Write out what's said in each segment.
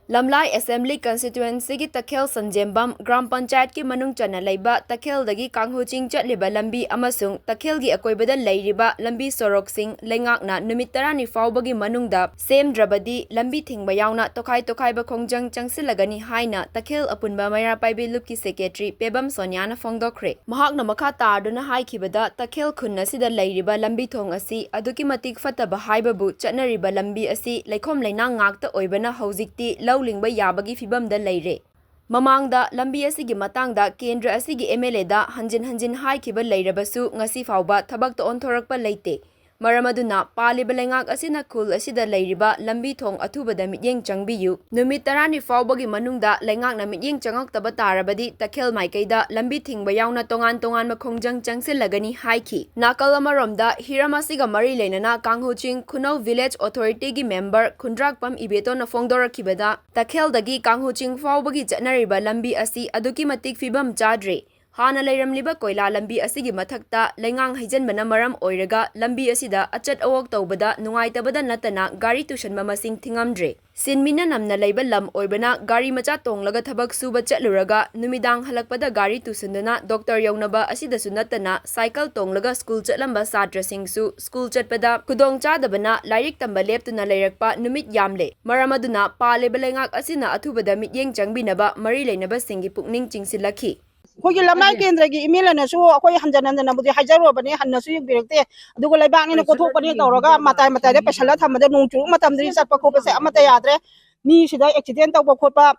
Lamlai Assembly Constituency ki Takhel Sanjembam Gram Panchayat ki manung chana leiba Takhel Dagi Kanghuching Chatliba Lambi amasung Takhel gi akoibada leiriba Lambi sorok sing lengakna numit 10 faubagi manungda Sembidragadi Lambi thingba yauna Tonganba Khongjang Changsinlagani haina Takhel apunba maira paibi lup ki secretary Pebam Sonyana fongdokre mahakna makha tarduna haikibada Takhel khunna sida leiriba Lambi thong asi aduki matik fataba haibabu chatnariba Lambi asi leikhom leinang ngakta oibana hojikti lingba yabagi fibam da leire mamangda lambi asigi matangda kendra asigi MLA da hanjin haikiba leirabasu ngasi fauba thabak to onthorakpa leite maramaduna paliba lengak asina khul asida leiriba lambi thong athubada mityeng changbiyu numit 10 faubagi manungda lengakna mityeng changaktaba tarabadi Takhel maikaida lambi thingba yauna Tongan Tonganba Khongjang Changsinlagani haiki nakal amaromda hiramasiga mari leinana Kanghuching Khunau Village Authority gi member Khundrakpam Ibeto na fongdorakibada Takhel Dagi Kanghuching faubagi chatnariba lambi asi aduki matik fibam chadre Hana leiramliba koila lambi asigi mathakta lengang haijanbana maram oiraga lambi asida achat awok tawbada nungaitabada natana gari tusanba masing thingamdre sinmina namna leiba lam oibana gari macha tonglaga thabak suba chatluraga numidang halakpada gari tusandana doctor yaunaba asida sunatana cycle tonglaga school chatlamba satra singsu school chatpada kudong chadabana lairik tamba leptuna leirakpa numit yamle maramaduna paleba lengak asina athubada mityeng changbinaba mari leinaba singi pukning chingsilakhi Kogi lamai kendragi email na su koi hanjanan na budi hajaru bani hanna su birekte adugo laibang ni kothok pani tawraga matai de pesala thamade nungchu matam dri satpa khopa se amata yadre ni sida accident tawba khotpa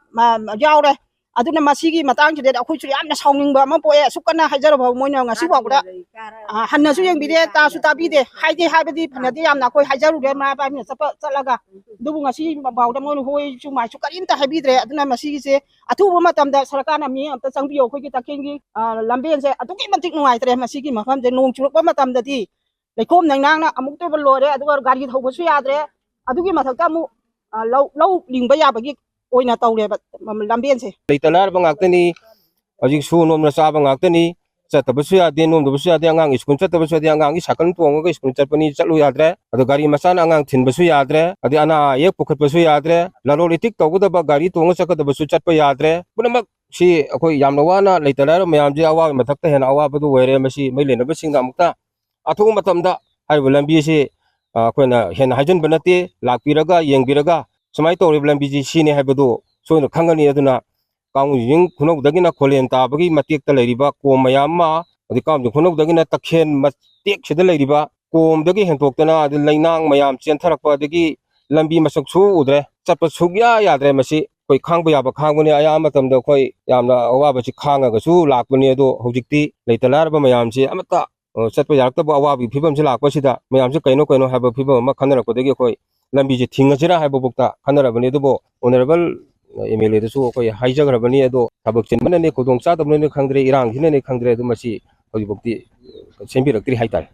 yawre aduna masigi matang chide akhoi chu yamna sawningba ma poe sukana hajaru ba moina ngasi wabda hanna su yeng bide ta su ta bide haide habedi phanade yamna koi hajaru ge ma pa mi sapa chalaga dubu ngasi bawda moin hoi chu mai su karin ta habidre aduna masigi se athuba matamda sarkana mi amta changbiyo khoi ki takhengi lamben se atuki matik nungaitre masigi mafam de nung churukpa matamda di leikhom nangnangna amuk to lore aduga gari thauba su yadre adugi mathakta mu lau lingba yabagi oina tawre lamben se leitalar bangaktani ajik su nom na sa bangaktani chatabasu ya de nom dabasu ya de angang iskun chatabasu ya de angang i sakal tonga iskun chatpani chalu yadre adu gari masana angang thinbasu yadre adi ana yek pukhatbasu yadre lalolitik tawgudaba gari tonga chakadabasu chatpa yadre punamak si akoi yamna wana leitalar mayamji awa mathakta hena awa badu were masi mailenaba singa amukta athu matamda haibu lambi si koina hena hajan banate lakpiraga yengbiraga samai tawrib lambi ji sine haibadu soino khangani aduna Kanghuching khunau dagina kholen tabagi matek ta leiriba kom mayam ma adi Kanghuching khunau dagina takhen matek sida leiriba kom dagi hentoktana adi leinang mayam chentherakpa dagi lambi masak su udre chapa sugya yadre masi koi khangba yaba khangbani aya matamda koi yamna awaba chi khanga ga su lakbani ado hojikti leitalar ba mayam chi amata chatpa yaktaba awabi phibam chi lakpa sida mayam chi kaino haba phibam ma khanarakpa dagi koi lambi ji thingasira haba bukta khanarabani dubo honorable MLA su koi haijagrabani ado thabak chinmane kodong cha dabne khangdre irang hinane khangdre du masi hojibukti sembirakri haitar